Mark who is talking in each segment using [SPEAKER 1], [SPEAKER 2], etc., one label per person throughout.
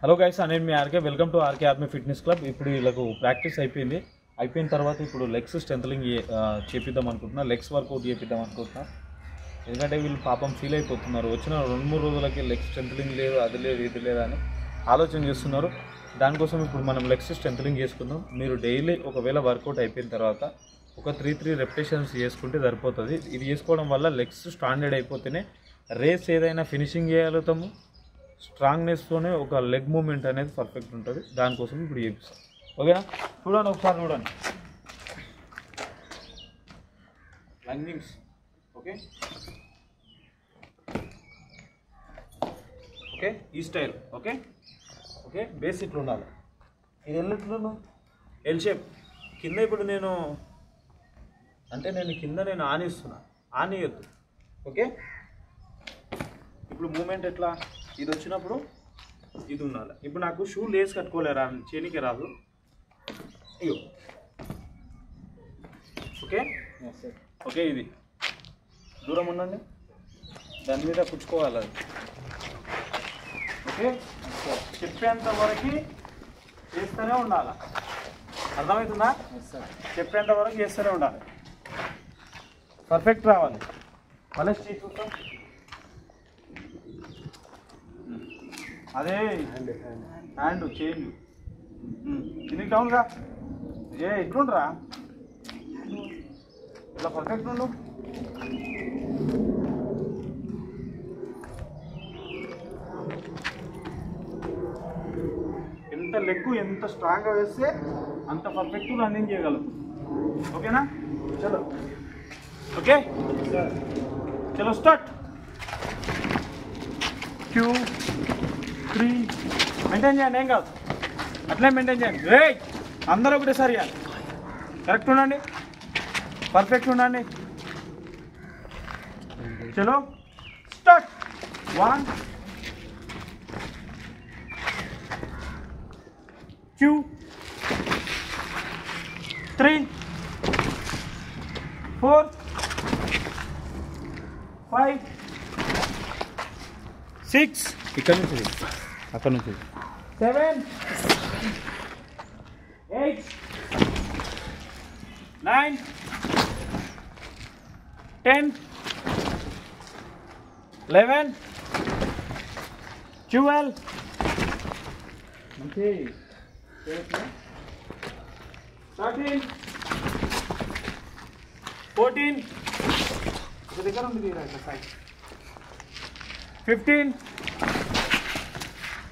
[SPEAKER 1] Hello guys, నేను మీ RK. Welcome to RK army fitness club. ఇప్పుడు వీళ్ళకు ప్రాక్టీస్ అయిపోయిన తర్వాత ఇప్పుడు లెగ్స్ స్ట్రెంథనింగ్ చేపిద్దాం అనుకుంటున్నా, లెగ్స్ వర్కౌట్ చేపిద్దాం అనుకుంటున్నా. ఎందుకంటే వీళ్ళు పాపం ఫీల్ అయిపోతున్నారు, వచ్చిన 2-3 రోజులకి లెగ్స్ స్ట్రెంథనింగ్ లేదు, అది లేదు ఇది లేదు అని ఆలోచన చేస్తున్నారు. దానికోసం ఇప్పుడు మనం లెగ్స్ స్ట్రెంథనింగ్ చేసుకుందాం. మీరు డైలీ ఒకవేళ వర్కౌట్ అయిపోయిన తర్వాత ఒక 3 రెపిటేషన్స్ చేసుకుంటే సరిపోతుంది. ఇది చేసుకోవడం వల్ల లెగ్స్ స్టాండర్డ్ అయిపోతేనే రేస్ ఏదైనా ఫినిషింగ్ చేయగలుగుతాము. స్ట్రాంగ్నెస్తోనే ఒక లెగ్ మూమెంట్ అనేది పర్ఫెక్ట్ ఉంటుంది. దానికోసం ఇప్పుడు చేపిస్తాం. ఓకేనా? చూడండి, ఒకసారి చూడండి. లంజింగ్స్. ఓకే ఓకే ఈ స్టైల్. ఓకే ఓకే బేస్ ఇట్లా ఉండాలి. ఇది వెళ్ళిట్లను ఎల్ షేప్ కింద. ఇప్పుడు నేను ఆనిస్తున్నా, ఆనియొద్దు. ఓకే, ఇప్పుడు మూమెంట్ ఎట్లా? ఇది వచ్చినప్పుడు ఇది ఉండాలి. ఇప్పుడు నాకు షూ లేస్ కట్టుకోలేరా, చేనికి రాదు. అయ్యో, ఓకే ఓకే ఇది దూరం ఉండండి, దాని మీద పుచ్చుకోవాలి అది. ఓకే, చెప్పేంత వరకు చేస్తూనే ఉండాలి. అర్థమవుతుందా? చెప్పేంత వరకు చేస్తూనే ఉండాలి, పర్ఫెక్ట్ రావాలి. మళ్ళీ స్టీచ్ చూస్తాం. అదే హ్యాండ్ చేంజ్ కిందికి డౌన్గా ఎట్లుండరా, ఇట్లా పర్ఫెక్ట్ ఉండు. ఎంత లెగ్ ఎంత స్ట్రాంగ్గా వేస్తే అంత పర్ఫెక్ట్ రన్నింగ్ చేయగలరు. ఓకేనా? చలో ఓకే, చలో స్టార్ట్. 2 3 మెయింటైన్ చేయండి, ఏం కాదు, అట్లే మెయింటైన్ చేయండి. రే అందరూ ఒకటేసారి ఇవ్వాలి. కరెక్ట్ ఉండండి, పర్ఫెక్ట్ ఉండండి. చలో స్టార్ట్. 1 2 3 4 5 6 ఇక్కడ నుంచి అక్కడ నుంచి 7 8 9 10 11 12 13 14 దగ్గర ఉంది 15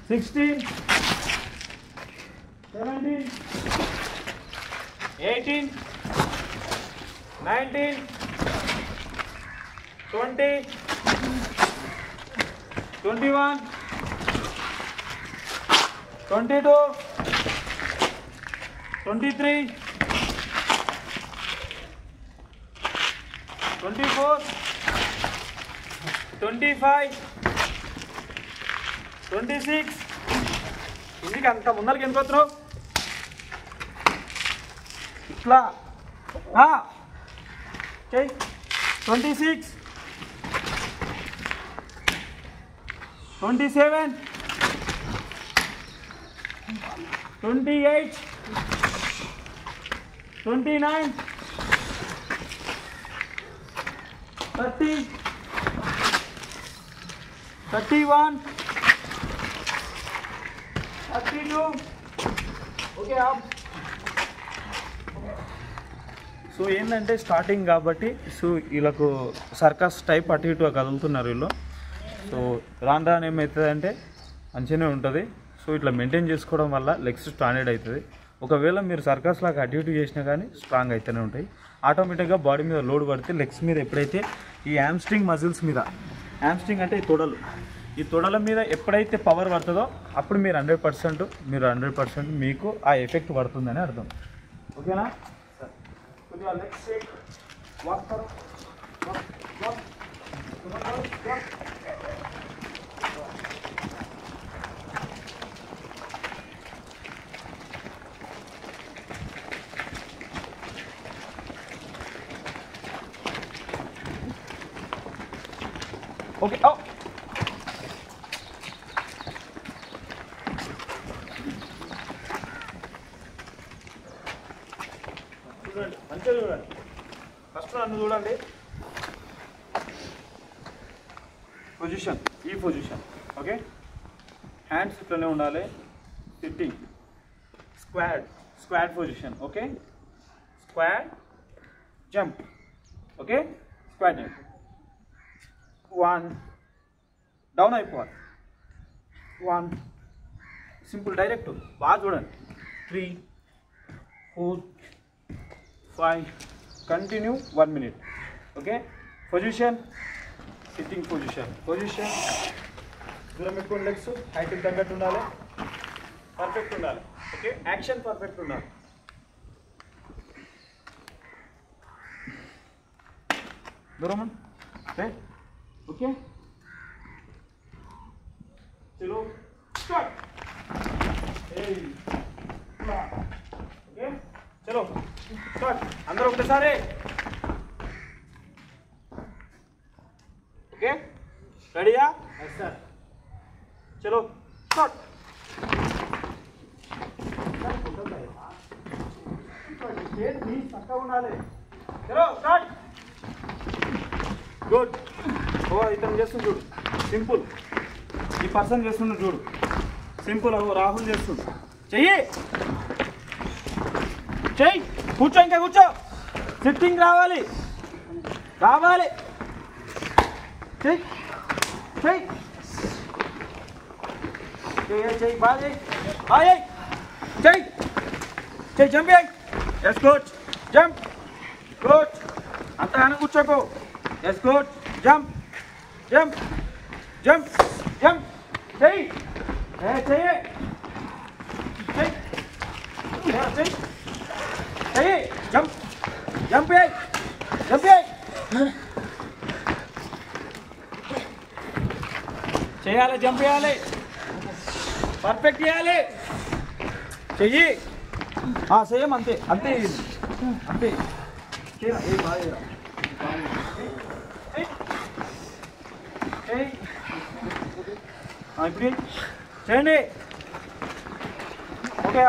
[SPEAKER 1] 16 17 18 19 20 21 22 23 24 25 26 ఇందుకు అంత ముందరికి ఎందుకు వస్తున్నావు? ఇట్లా చెయ్యి. 26 27 28 29 30 31 32 ఓకే. సో ఏంటంటే స్టార్టింగ్ కాబట్టి సో వీళ్ళకు సర్కస్ టైప్ అటు ఇటుగా కదులుతున్నారు వీళ్ళు. సో రాను ఏమవుతుందంటే మంచిగానే ఉంటుంది. సో ఇట్లా మెయింటైన్ చేసుకోవడం వల్ల లెగ్స్ స్టాండర్డ్ అవుతుంది. ఒకవేళ మీరు సర్కస్ లాగా అటు ఇటు చేసినా కానీ స్ట్రాంగ్ అయితేనే ఉంటాయి. ఆటోమేటిక్గా బాడీ మీద లోడ్ పడితే లెగ్స్ మీద ఎప్పుడైతే ఈ హ్యామ్స్ట్రింగ్ మజిల్స్ మీద, హ్యామ్స్ట్రింగ్ అంటే ఈ తొడల మీద ఎప్పుడైతే పవర్ పడుతుందో అప్పుడు మీరు 100% మీకు ఆ ఎఫెక్ట్ పడుతుందని అర్థం. ఓకేనా? కొద్దిగా లెగ్స్ వాక్ కరో, వాక్. Okay. Oh. మంచిగా చూడండి. ఫస్ట్ నన్ను చూడండి. పొజిషన్, ఈ పొజిషన్. ఓకే, హ్యాండ్స్ ఇట్లనే ఉండాలి. Sitting, squad position. Okay, squad jump. Okay, squad jump. 1 down అయిపోవాలి. 1 సింపుల్ డైరెక్ట్. బాగా చూడండి. 3 4 5 continue 1 minute. Okay, position, sitting position. దూరం పెట్టుకోండి. లెగ్స్ హైట్కి తగ్గట్టు ఉండాలి. పర్ఫెక్ట్ ఉండాలి. ఓకే, యాక్షన్ పర్ఫెక్ట్ ఉండాలి. దూరం ఓకే, చలో స్టార్ట్. ఓకే, చలో స్టార్ట్. అందరూ ఒకటేసారి. ఓకే, రెడీయా? సార్, చలో స్టార్ట్. చక్కగా ఉండాలి. చలో స్టార్ట్. గుడ్. ఓ ఇతను చేస్తుంది చూడు, సింపుల్. ఈ పర్సన్ చేస్తున్నాడు చూడు, సింపుల్. అగో రాహుల్ చేస్తుంది. చెయ్యి, కూర్చో, ఇంకా కూర్చో. సిట్టింగ్ రావాలి. చెయ్యి బాగా చెయ్యి. జంప్ చేయి. Yes coach, jump. కోచ్ అంతగానే కూర్చోకు. Yes coach, jump. చెయ్యి. జంప్ చేయాలి. జంప్ చేయాలి. పర్ఫెక్ట్ చేయాలి. చెయ్యి. సేమ్ అంతే. ఇప్పుడు చేయండి. ఓకే,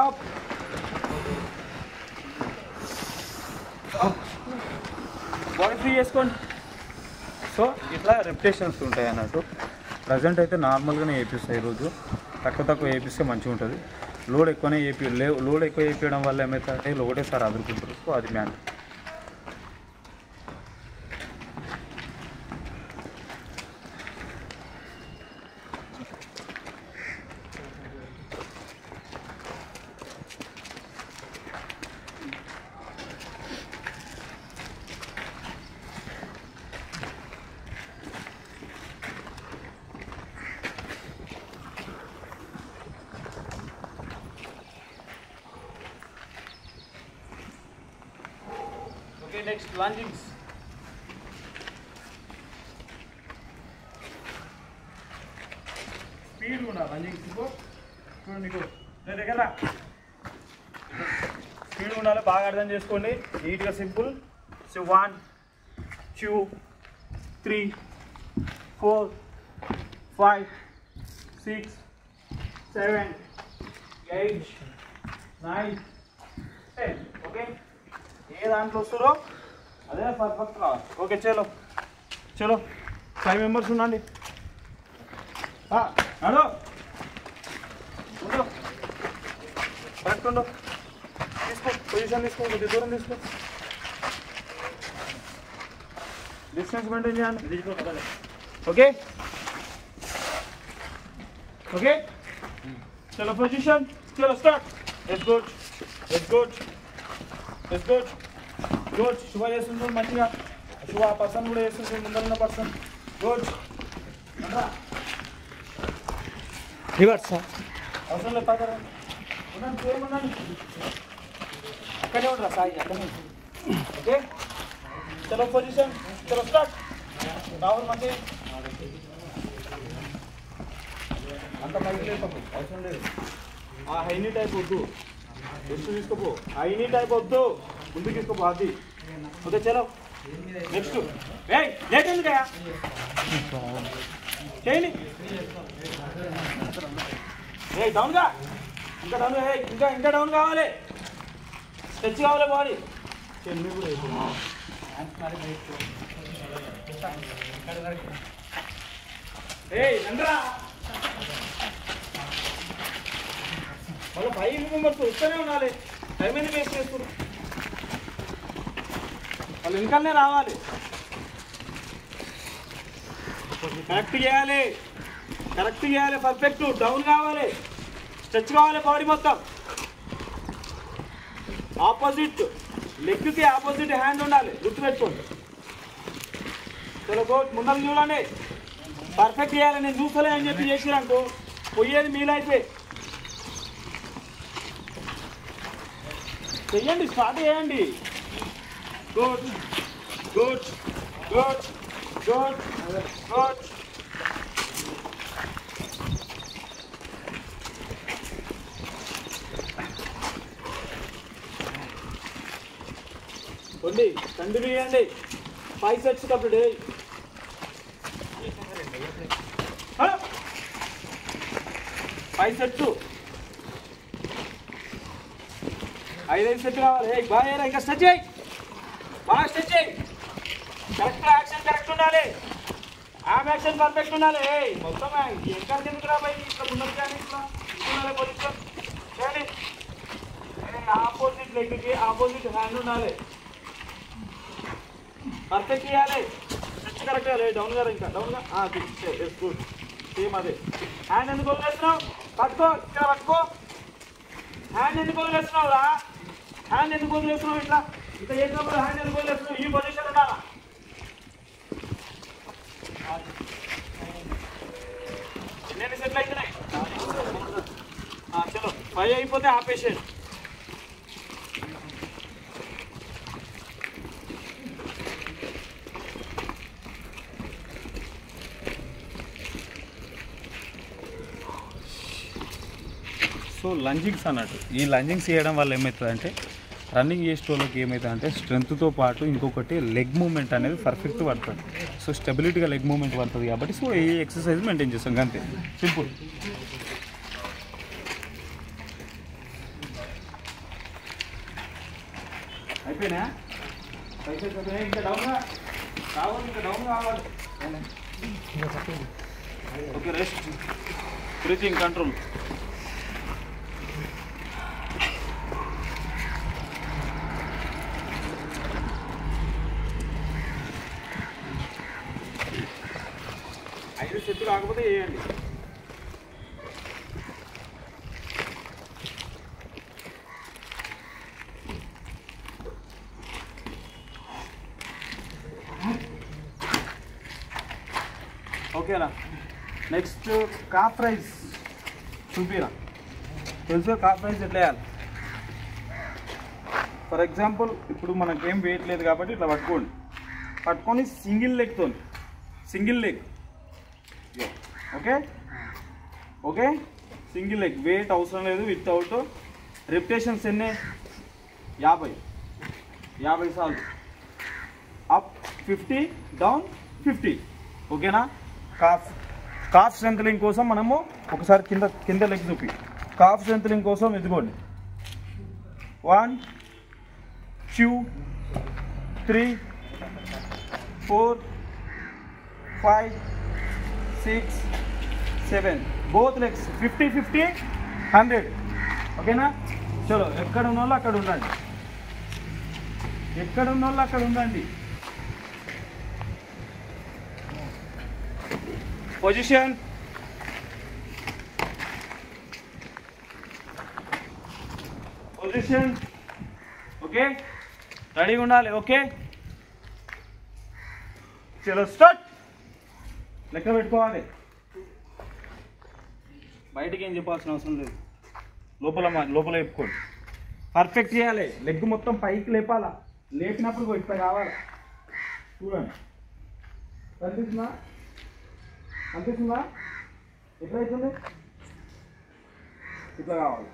[SPEAKER 1] బాడీ ఫ్రీ చేసుకోండి. సో ఇట్లా రెప్యుటేషన్స్ ఉంటాయి అన్నట్టు. ప్రజెంట్ అయితే నార్మల్గానే వేపిస్తాయి. ఈరోజు తక్కువ వేపిస్తే మంచిగా ఉంటుంది. లోడ్ ఎక్కువ వేపించడం వల్ల ఏమవుతుందంటే ఒకటేసారి అదురుకుంటారు. సో అది man. Okay, next lungings. Speed una lungings ko. చూడండి నేను దగ్గర స్పీడ్ ఉండాలి. బాగా అర్థం చేసుకోండి. నీట్గా సింపుల్. సో 1 2 3 4 5 6 7 8 9 10. ఓకే, ఏ దాంట్లో వస్తారో అదే పర్ఫెక్ట్ రావాలి. ఓకే, చలో 5 మెంబర్స్ ఉండండి. నడు కరెక్ట్ ఉండు. తీసుకో, పొజిషన్ తీసుకో, కొద్ది దూరం తీసుకో. డిస్టెన్స్ మెయింటైన్ చేయండి. ఓకే, చలో పొజిషన్. చలో స్టార్ట్. Yes good. శుభ చేస్తుంది మంచిగా. శుభ పర్సన్ కూడా చేస్తుంది. ముందరున్న పర్సన్. గుడ్. రివర్స్ అవసరం లేదు. అక్కడే ఉండరా సాయి, అక్కడే. ఓకే, చలో పొజిషన్. చలో స్టార్ట్. రాహుల్ మంచి అంత పైకి లేదు, అవసరం లేదు. ఆ హైనీ టైప్ వద్దు, ఎత్తు తీసుకోపో. హైనీ టైప్ వద్దు, ముందుకు తీసుకోపో. అది ఓకే, చలో నెక్స్ట్. లేట్ ఉంది కదా, చేయండి. డౌన్గా, ఇంకా డౌన్, ఇంకా డౌన్ కావాలి. స్ట్రెచ్ కావాలి బాడీ. చెల్లి కూడా అయిపోయింది. ఏయ్ రండ్రా మళ్ళీ 5 మెంబర్స్ వస్తూనే ఉండాలి. టైం ఎందుకు వేస్ట్ చేస్తున్నారు? వాళ్ళు వెనకాలనే రావాలి. కరెక్ట్ చేయాలి, కరెక్ట్ చేయాలి, పర్ఫెక్ట్. డౌన్ కావాలి, స్ట్రెచ్ కావాలి, బాడీ మొత్తం. ఆపోజిట్ లెగ్కి ఆపోజిట్ హ్యాండ్ ఉండాలి, గుర్తుపెట్టుకోండి. చలో గోట్ ముందర చూడండి, పర్ఫెక్ట్ చేయాలి. నేను చూస్తలే అని చెప్పి చేసిరనుకో పోయేది మీలైతే. చెయ్యండి, స్టార్ట్ చేయండి. Good good good good good. కొండి కంటిన్యూ చేయండి. 5 sets కంప్లీట్. 5 sets, 5 సెట్లు కావాలి. బాగా ఇంకా స్ట్రెచ్ చేయి, బాగా స్ట్రెచ్ చేయి. కరెక్ట్ యాక్షన్ కరెక్ట్ ఉండాలి, ఆమ్ యాక్షన్ పర్ఫెక్ట్ ఉండాలి. మొత్తం ఇంకా ఎందుకు రాబాయి ఇట్లా ఉన్నది కానీ ఇట్లా ఉండాలి. పొజిషన్ చేయండి. ఆపోజిట్ లెగ్కి ఆపోజిట్ హ్యాండ్ ఉండాలి, పర్ఫెక్ట్ చేయాలి. స్ట్రెచ్ కరెక్ట్ చేయాలి. డౌన్ గారు ఇంకా డౌన్గా గుడ్. సేమ్ అదే. హ్యాండ్ ఎందుకు వదిలేస్తున్నావు? పట్టుకో, ఇక్కడ పట్టుకో. హ్యాండ్ ఎందుకు వదిలేస్తున్నావు రా? హ్యాండ్ ఎందుకు వదిలేస్తున్నావు? ఇట్లా ఇంత చేసినప్పుడు హ్యాండ్ ఎందుకు వదిలేస్తున్నావు? ఈ పొజిషన్ ఉండాలా. ఎన్ని సెట్లు అవుతున్నాయి? చలో 5 అయిపోతే ఆపేసేయండి. సో లంజింగ్స్ అన్నట్టు, ఈ లంజింగ్స్ చేయడం వల్ల ఏమవుతుందంటే రన్నింగ్ చేసేటోళ్ళకి ఏమవుతుందంటే స్ట్రెంత్తో పాటు ఇంకొకటి లెగ్ మూమెంట్ అనేది పర్ఫెక్ట్ పడుతుంది. సో స్టెబిలిటీగా లెగ్ మూమెంట్ పడుతుంది కాబట్టి సో ఈ ఎక్సర్సైజ్ మెయింటైన్ చేస్తాం అంతే, సింపుల్. అయిపోయినా? ఇంకా డౌన్గా కావాలి, ఇంకా డౌన్ కావాలి. Okay, rest, breathing control. Set కాకపోతే వేయండి. ఓకేనా? నెక్స్ట్ కాఫ్ రైజ్ చూపిరా. తెలుసు కాఫ్ రైజ్ ఎట్లా వేయాలి? ఫర్ ఎగ్జాంపుల్ ఇప్పుడు మనకేం వెయిట్ లేదు కాబట్టి ఇట్లా పట్టుకోండి. పట్టుకొని సింగిల్ లెగ్తో, single leg. Okay okay, single leg, weight అవసరం లేదు. వితౌట్ రిపిటేషన్స్ ఎన్ని? 50 సార్లు. Up 50, down 50. ఓకేనా? కాఫ్ స్ట్రెంథనింగ్ కోసం మనము ఒకసారి కింద లెగ్ చూపి. కాఫ్ స్ట్రెంథనింగ్ కోసం ఎదుగోండి. 1 2 3 4 5 6 7, both legs 50 50 100. ఓకేనా? చలో ఎక్కడ ఉన్న వాళ్ళు అక్కడ ఉండండి, ఎక్కడ ఉన్న వాళ్ళు అక్కడ ఉండండి. Position, position. ఓకే, రెడీగా ఉండాలి. ఓకే, చలో స్టార్ట్. లెక్క పెట్టుకోవాలి. బయటికి ఏం చెప్పాల్సిన అవసరం లేదు, లోపల చెప్పుకోండి. పర్ఫెక్ట్ చేయాలి. లెగ్ మొత్తం పైకి లేపాలా. లేపినప్పుడు ఇట్లా కావాలి. చూడండి, కనిపిస్తుందా? కనిపిస్తుందా? ఎట్లయితుంది? ఇట్లా కావాలి.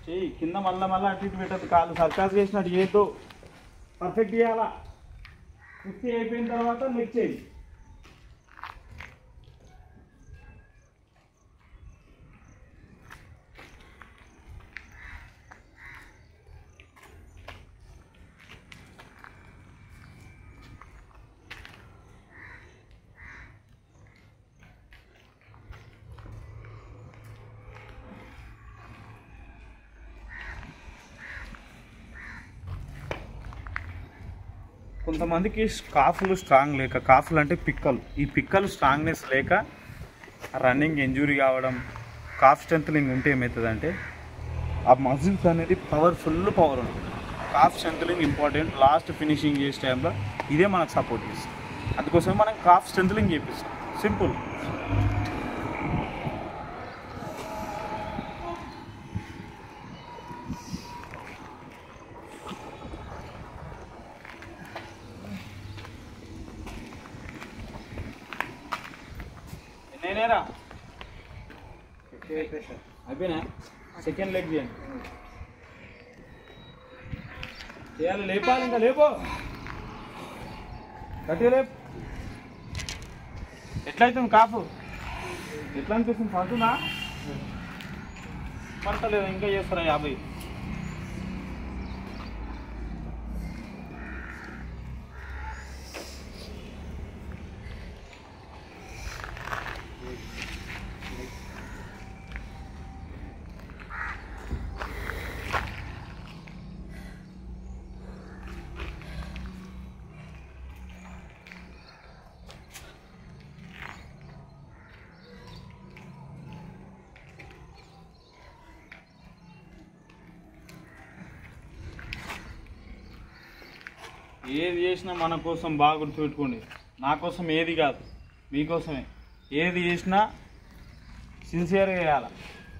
[SPEAKER 1] చెయ్యి కింద మళ్ళీ అటు ఇటు పెట్టద్దు. కాళ్ళు సర్కాస్ చేసినట్టు చేయొద్దు. పర్ఫెక్ట్ చేయాలా. 50 అయిపోయిన తర్వాత లెగ్ చేయి. కొంతమందికి కాఫ్లు స్ట్రాంగ్ లేక, కాఫ్లు అంటే పిక్కలు, ఈ పిక్కలు స్ట్రాంగ్నెస్ లేక రన్నింగ్ ఇంజురీ కావడం, కాఫ్ స్ట్రెంథనింగ్ ఉంటే ఏమవుతుందంటే ఆ మజిల్స్ అనేది ఫుల్ పవర్ ఉంటుంది. Calf strengthening important. Last finishing చేసే టైంలో ఇదే మనకు సపోర్ట్ చేస్తుంది. అందుకోసమే మనం కాఫ్ స్ట్రెంథనింగ్ చేపిస్తాం. సింపుల్. నేనేరా అయిపోయినా సెకండ్ లెగ్ చేయండి. చేయాలి, లేపాలి, ఇంకా లేపో, గట్టిగా లేపు. ఎట్లయితుంది కాపు? ఎట్లా అనిపిస్తుంది? పంటున్నా పంటలేదు, ఇంకా చేస్తారా 50. ఏది చేసినా మన కోసం బాగా గుర్తుపెట్టుకోండి. నా కోసం ఏది కాదు, మీకోసమే. ఏది చేసినా సిన్సియర్గా చేయాలి.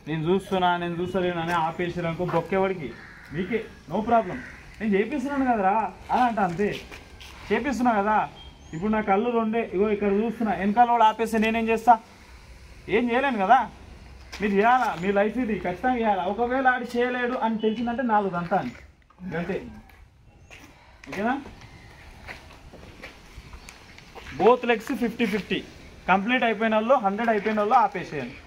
[SPEAKER 1] నేను చూస్తలేను అని ఆపేసినాకో బొక్కేవాడికి మీకే నో ప్రాబ్లం. నేను చేపిస్తున్నాను కదరా అని అంట, అంతే. చేపిస్తున్నా కదా. ఇప్పుడు నా కళ్ళు రెండే, ఇగో ఇక్కడ చూస్తున్నా. వెనకాల వాడు ఆపేస్తే నేనేం చేస్తా? ఏం చేయలేను కదా. మీరు చేయాలా, మీ లైఫ్ ఇది, ఖచ్చితంగా చేయాలి. ఒకవేళ ఆడి చేయలేడు అని తెలిసిందంటే 4 గంట అని అంతే. ఓకేనా? బోత్ లెగ్స్ 50-50 కంప్లీట్ అయిపోయిన వాళ్ళు, 100 అయిపోయిన వాళ్ళు ఆపేసేయండి.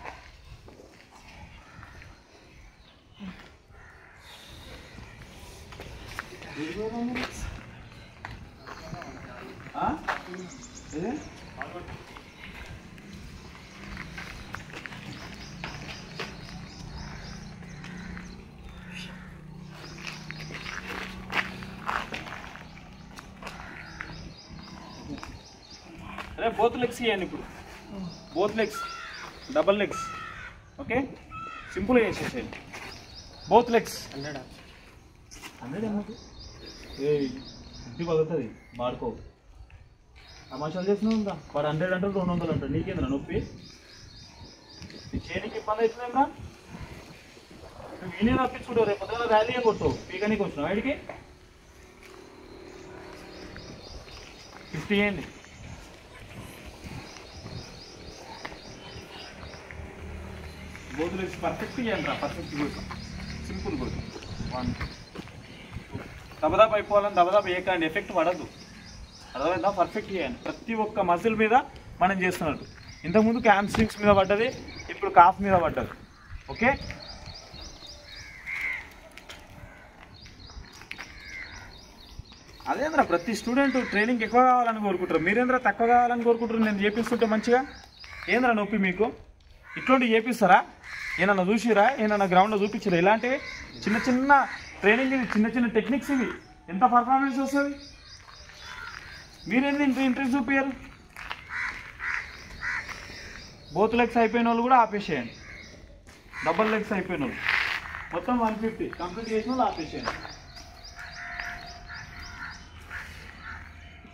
[SPEAKER 1] అరే బోత్ లెగ్స్ ఇవ్వండి. ఇప్పుడు both legs, double legs. Okay, సింపుల్గా చేసేసేయండి. బోత్ లెగ్స్ 100 ఏమవుతుంది? ఇంటి పగులుతుంది, వాడుకో. తమాషాలు చేసినా ఉందా? వాడు 100 అంటారు, 200 అంటారు. నీకేంద్రా నొప్పి? నీ చేయడానికి ఇబ్బంది అవుతుందేమన్నా? నువ్వు ఈయనే తప్పించుకుంటావు. రేపు పొద్దున ర్యాలీ కొట్టు, పీకనీకి వచ్చినావు. వాడికి 50 చేయండి. బోత్ లెగ్స్ పర్ఫెక్ట్ చేయండి రా. పర్ఫెక్ట్ కోసం సింపుల్ కోసం 1 2 దబదాపు అయిపోవాలని దబదాపు ఏకండి, ఎఫెక్ట్ పడద్దు. అర్థమైందా? పర్ఫెక్ట్ చేయండి. ప్రతి ఒక్క మజిల్ మీద మనం చేస్తున్నట్టు. ఇంతకుముందు హ్యామ్స్ట్రింగ్స్ మీద పడ్డది, ఇప్పుడు కాఫ్ మీద పడ్డది. ఓకే, అదేంద్రా ప్రతి స్టూడెంట్ ట్రైనింగ్ ఎక్కువ కావాలని కోరుకుంటారు. మీరేంద్రా తక్కువ కావాలని కోరుకుంటారు. నేను చేపిస్తుంటే మంచిగా ఏంద్రా నొప్పి మీకు? ఇట్లాంటివి చేపిస్తారా? ఏమన్నా చూసిరా? ఏమన్నా గ్రౌండ్లో చూపించరా? ఇలాంటివి చిన్న చిన్న ట్రైనింగ్, ఇవి చిన్న చిన్న టెక్నిక్స్, ఇవి ఎంత పర్ఫార్మెన్స్ వస్తుంది? మీరేంది ఇంట్రెస్ట్ చూపించారు? బోత్ లెగ్స్ అయిపోయిన వాళ్ళు కూడా ఆపేసేయండి. డబల్ లెగ్స్ అయిపోయిన వాళ్ళు మొత్తం 150 కంప్లీట్ చేసిన వాళ్ళు ఆపేసేయండి.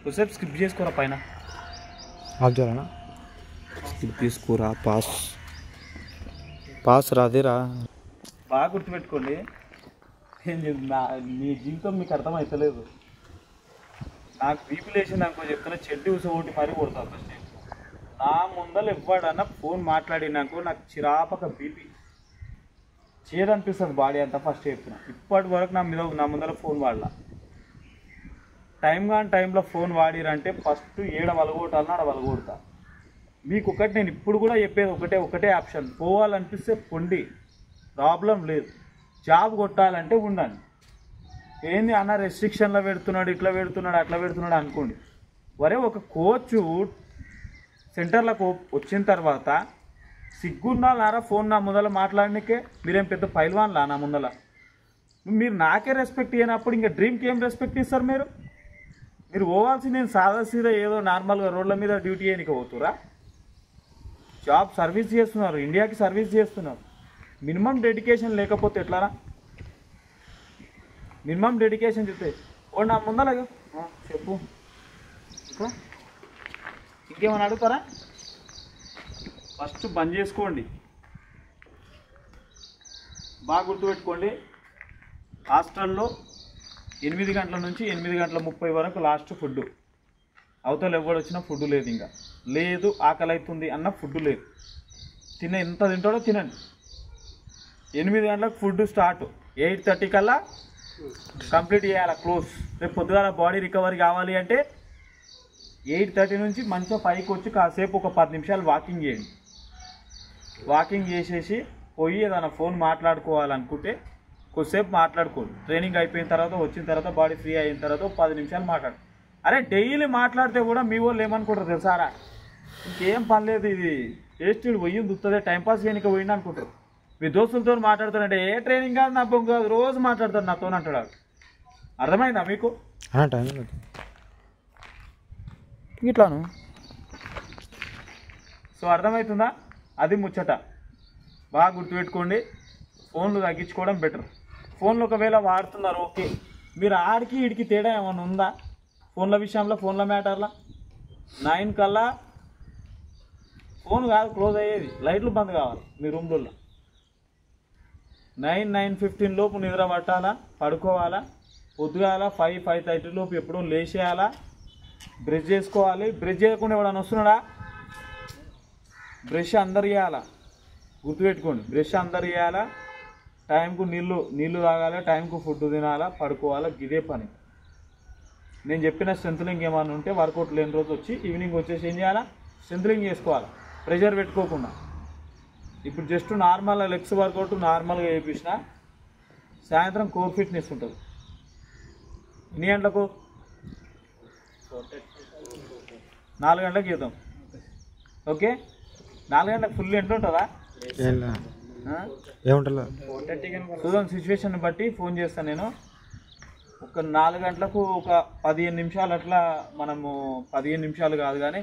[SPEAKER 1] కొద్దిసేపు స్కిప్ చేసుకోరా, పైన
[SPEAKER 2] ఆఫ్ చేయాలన్నా?
[SPEAKER 1] స్కిప్ చేసుకోరా. పాస్ రాదేరా. బాగా గుర్తుపెట్టుకోండి. మీ జీవితం మీకు అర్థమవుతలేదు. నాకు బీపీ లేచింది అనుకో చెప్తున్నా, చెడ్డి ఉసగొట్టి మరీ కొడతాను. ఫస్ట్ నా ముందర ఎవ్వడన్నా ఫోన్ మాట్లాడినాకో నాకు చిరాపక బీపీ చేయదనిపిస్తుంది బాడీ అంతా. ఫస్ట్ చెప్తున్నా, ఇప్పటి వరకు నా ముందర ఫోన్ వాడలా. టైం కాని టైంలో ఫోన్ వాడిరంటే ఫస్ట్ ఏడ వలగొట్టాలని ఆడ వలగొడతా. మీకు ఒకటి నేను ఇప్పుడు కూడా చెప్పేది ఒకటే ఆప్షన్. పోవాలనిపిస్తే పొండి, ప్రాబ్లం లేదు. జాబ్ కొట్టాలంటే ఉండండి. ఏంది అన్న రెస్ట్రిక్షన్లో పెడుతున్నాడు, ఇట్లా పెడుతున్నాడు, అట్లా పెడుతున్నాడు అనుకోండి. వరే ఒక కోచ్ సెంటర్లకు వచ్చిన తర్వాత సిగ్గున్నారా ఫోన్ నా ముందర మాట్లాడనికే? మీరేం పెద్ద పైల్వాన్లా నా ముందర? మీరు నాకే రెస్పెక్ట్ ఇవ్వనప్పుడు ఇంకా డ్రీమ్కి ఏం రెస్పెక్ట్ ఇస్తారు మీరు? మీరు పోవాల్సి నేను సాదా సీదా ఏదో నార్మల్గా రోడ్ల మీద డ్యూటీ చేయడానికి పోతురా? జాబ్ సర్వీస్ చేస్తున్నారు, ఇండియాకి సర్వీస్ చేస్తున్నారు. మినిమం డెడికేషన్ లేకపోతే ఎట్లారా? మినిమం డెడికేషన్ చెప్తే ఓ నా ముందలాగా చెప్పు. ఇంకా ఇంకేమైనా అడుగుతారా? ఫస్ట్ బంద్ చేసుకోండి. బాగా గుర్తుపెట్టుకోండి, హాస్టల్లో 8 గంటల నుంచి 8:30 వరకు లాస్ట్ ఫుడ్. అవతల ఎవడు వచ్చినా ఫుడ్ లేదు, ఇంకా లేదు ఆకలి అవుతుంది అన్న ఫుడ్ లేదు. ఎంత తింటాడో తినండి. 8 గంటలకు ఫుడ్ స్టార్ట్, 8:30 కల్లా కంప్లీట్ చేయాలి క్లోజ్. రేపు పొద్దుగాల బాడీ రికవరీ కావాలి అంటే 8:30 నుంచి మంచిగా పైకి వచ్చి కాసేపు ఒక 10 నిమిషాలు వాకింగ్ చేయండి. వాకింగ్ చేసేసి పోయి ఏదైనా ఫోన్ మాట్లాడుకోవాలనుకుంటే కొద్దిసేపు మాట్లాడుకోండి. ట్రైనింగ్ అయిపోయిన తర్వాత వచ్చిన తర్వాత బాడీ ఫ్రీ అయిన తర్వాత 10 నిమిషాలు మాట్లాడు. అరే డైలీ మాట్లాడితే కూడా మీ వాళ్ళు ఏమనుకుంటారు తెలుసారా? ఇంకేం పని లేదు, ఇది టేస్టీడు పోయింది వస్తుంది టైంపాస్ చేయడానికి పోయింది అనుకుంటారు. మీ దోస్తులతో మాట్లాడుతానంటే ఏ ట్రైనింగ్ కాదు నా బొంగు కాదు, రోజు మాట్లాడతాడు నాతో అంటాడు. అర్థమైందా మీకు? ఇట్లాను సో అర్థమవుతుందా? అది ముచ్చట. బాగా గుర్తుపెట్టుకోండి, ఫోన్లు తగ్గించుకోవడం బెటర్. ఫోన్లు ఒకవేళ వాడుతున్నారు ఓకే, మీరు ఆడికి ఈడికి తేడా ఏమైనా ఉందా ఫోన్ల విషయంలో? ఫోన్ల మ్యాటర్లో 9 కల్లా ఫోన్ కాదు క్లోజ్ అయ్యేది, లైట్లు బంద్ కావాలి మీ రూమ్లలో. 9:15 లోపు నిద్ర పట్టాలా, పడుకోవాలా. పొద్దుగాల 5:30 లోపు ఎప్పుడూ లేచేయాలా. బ్రష్ చేసుకోవాలి. బ్రష్ చేయకుండా ఎవడన్నా వస్తున్నాడా? బ్రష్ అందరు చేయాలా, గుర్తుపెట్టుకోండి. బ్రష్ అందరు చేయాలా, టైంకు నీళ్ళు తాగాలి, టైంకు ఫుడ్ తినాలా, పడుకోవాలా. ఇదే పని. నేను చెప్పిన స్ట్రెంత్లింగ్ ఏమైనా ఉంటే వర్కౌట్ లేని రోజు వచ్చి ఈవినింగ్ వచ్చేసి ఏం చేయాలా? స్ట్రెంత్లింగ్ చేసుకోవాలి, ప్రెషర్ పెట్టుకోకుండా. ఇప్పుడు జస్ట్ నార్మల్ లెగ్స్ వర్కౌట్ నార్మల్గా చేయించిన, సాయంత్రం కోర్ ఫిట్నెస్ ఉంటుంది. ఎన్ని గంటలకు? 4 గంటలకు చేద్దాం. ఓకే, 4 గంటలకు ఫుల్ ఎంత ఉంటుందా? చూద్దాం, సిచ్యువేషన్ బట్టి ఫోన్ చేస్తాను నేను. ఒక 4 గంటలకు ఒక 15 నిమిషాలు అట్లా మనము 15 నిమిషాలు కాదు కానీ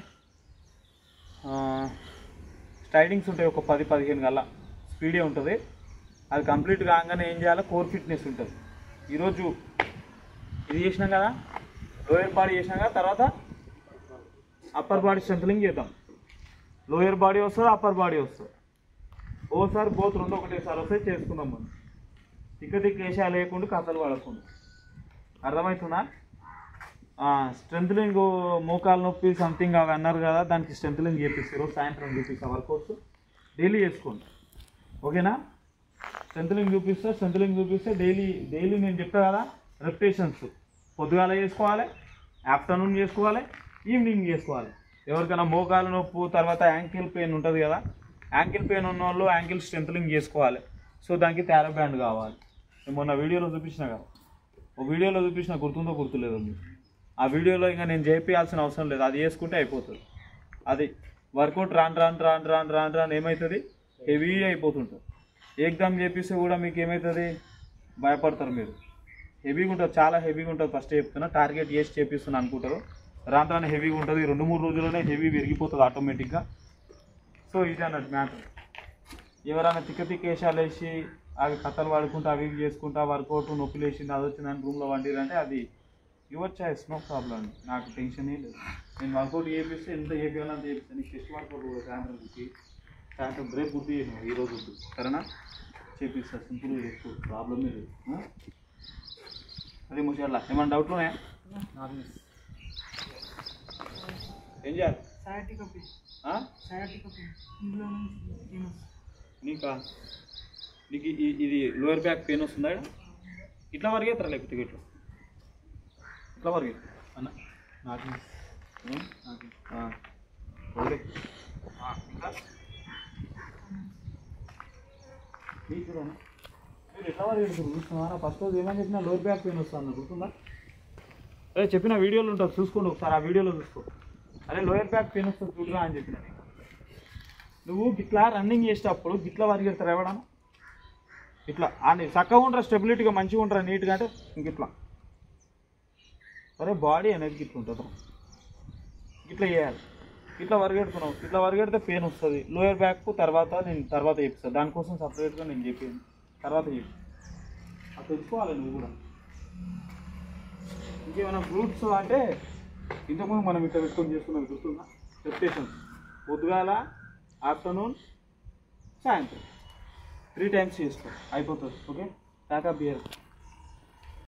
[SPEAKER 1] స్ట్రైడింగ్స్ ఉంటాయి ఒక 10-15 గల్లా, స్పీడే ఉంటుంది. అది కంప్లీట్ కాగానే ఏం చేయాలి? కోర్ ఫిట్నెస్ ఉంటుంది. ఈరోజు ఇది చేసినాం కదా, లోయర్ బాడీ చేసినాం కదా, తర్వాత అప్పర్ బాడీ స్ట్రెంథనింగ్ చేద్దాం. లోయర్ బాడీ వస్తుంది, అప్పర్ బాడీ వస్తుంది. ఓసారి బోత్ రెండు ఒకటేసారి వస్తే చేసుకుందాం. మనం తిక్క వేషాలు లేకుండా కథలు పడకుండా. అర్థమవుతుందా? స్ట్రెంథనింగ్ మోకాలు నొప్పి సంథింగ్ అవి అన్నారు కదా, దానికి స్ట్రెంథనింగ్ చేపిస్తారు. సాయంత్రం చూపిస్తా వర్కౌట్స్ డైలీ చేసుకోండి. ఓకేనా? స్ట్రెంథనింగ్ చూపిస్తే డైలీ నేను చెప్తా కదా, రెపిటేషన్స్ పొద్దుగాల చేసుకోవాలి, ఆఫ్టర్నూన్ చేసుకోవాలి, ఈవినింగ్ చేసుకోవాలి. ఎవరికైనా మోకాలు నొప్పు తర్వాత యాంకిల్ పెయిన్ ఉంటుంది కదా, యాంకిల్ పెయిన్ ఉన్న వాళ్ళు యాంకిల్ స్ట్రెంథనింగ్ చేసుకోవాలి. సో దానికి థెరపీ బ్యాండ్ కావాలి. నేను మొన్న వీడియోలో చూపించిన కదా, గుర్తుందో గుర్తులేదో మీకు. ఆ వీడియోలో ఇంకా నేను చేయాల్సిన అవసరం లేదు, అది చేసుకుంటే అయిపోతుంది. అది వర్కౌట్ రాను ఏమవుతుంది? హెవీ అయిపోతుంటుంది. ఏకదమ్ చేపిస్తే కూడా మీకు ఏమవుతుంది? భయపడతారు మీరు. హెవీగా ఉంటుంది, చాలా హెవీగా ఉంటుంది. ఫస్ట్ చెప్తున్నా, టార్గెట్ చేసి చేపిస్తున్నా అనుకుంటారు. రాను హెవీగా ఉంటుంది. 2-3 రోజుల్లోనే హెవీ విరిగిపోతుంది ఆటోమేటిక్గా. సో ఇది అన్నట్టు మ్యాటర్. ఎవరైనా తిక్క వేషాలు వేసి అవి కథలు పడుకుంటా అవి చేసుకుంటా వర్కౌట్ నొప్పి లేచింది అది వచ్చిందని రూమ్లో వండిరంటే అది యువర్ చాయిస్, నో ప్రాబ్లం. నాకు టెన్షన్ ఏం లేదు. నేను వర్కౌట్ చేపిస్తే ఎంత చేయాలో అంత చేపిస్తాను. నీకు టెస్ట్ వర్కౌట్ సాయంత్రం బ్రేక్ గుర్తు చేసిన ఈరోజు వద్దు, సరేనా? చేపిస్తా, సింపుల్గా చేసుకో, ప్రాబ్లం లేదు. అదే ముషాల్లా ఏమన్నా డౌట్లు ఉన్నాయా? ఏం చేయాలి? నీకు ఇది లోయర్ బ్యాక్ పెయిన్ వస్తుందా? ఇట్లా వరకు అవుతారా లేకపోతే ఇట్లా వరకు అన్న నాకు ఇంకా మీరు ఎట్లా వరకు చూస్తున్నారా? ఫస్ట్ రోజు ఏమని చెప్పినా లోయర్ బ్యాక్ పెయిన్ వస్తుంది, గుర్తుందా? అదే చెప్పిన వీడియోలు ఉంటుంది, చూసుకోండి ఒకసారి. ఆ వీడియోలో చూసుకో. అదే లోయర్ బ్యాక్ పెయిన్ వస్తుంది చూడరా అని చెప్పిన. నువ్వు గిట్లా రన్నింగ్ చేసేటప్పుడు గిట్లా వరకు వెళ్తారు ఎవడన్నా? ఇట్లా అని చక్కగా ఉంటారా, స్టెబిలిటీగా మంచిగా ఉంటారా, నీట్గా అంటే ఇంక ఇట్లా అరే బాడీ అనేది ఇట్లా ఉంటుంది, ఇట్లా చేయాలి. ఇట్లా వరిగెడుతున్నావు, ఇట్లా వరిగెడితే పెయిన్ వస్తుంది. లోయర్ బ్యాక్ నేను తర్వాత చెప్తాను, దానికోసం సపరేట్గా నేను చెప్పాను, తర్వాత చెప్పి అది తెచ్చుకోవాలి నువ్వు కూడా. ఇంకేమైనా గ్రూప్స్ అంటే ఇంతకుముందు మనం ఇట్లా పెట్టుకొని చేసుకున్నాం, గుర్తుందా? రెప్యుటేషన్స్ పొద్దుగాల, ఆఫ్టర్నూన్, సాయంత్రం 3 times చేసుకో, అయిపోతుంది. Okay, pack up beer.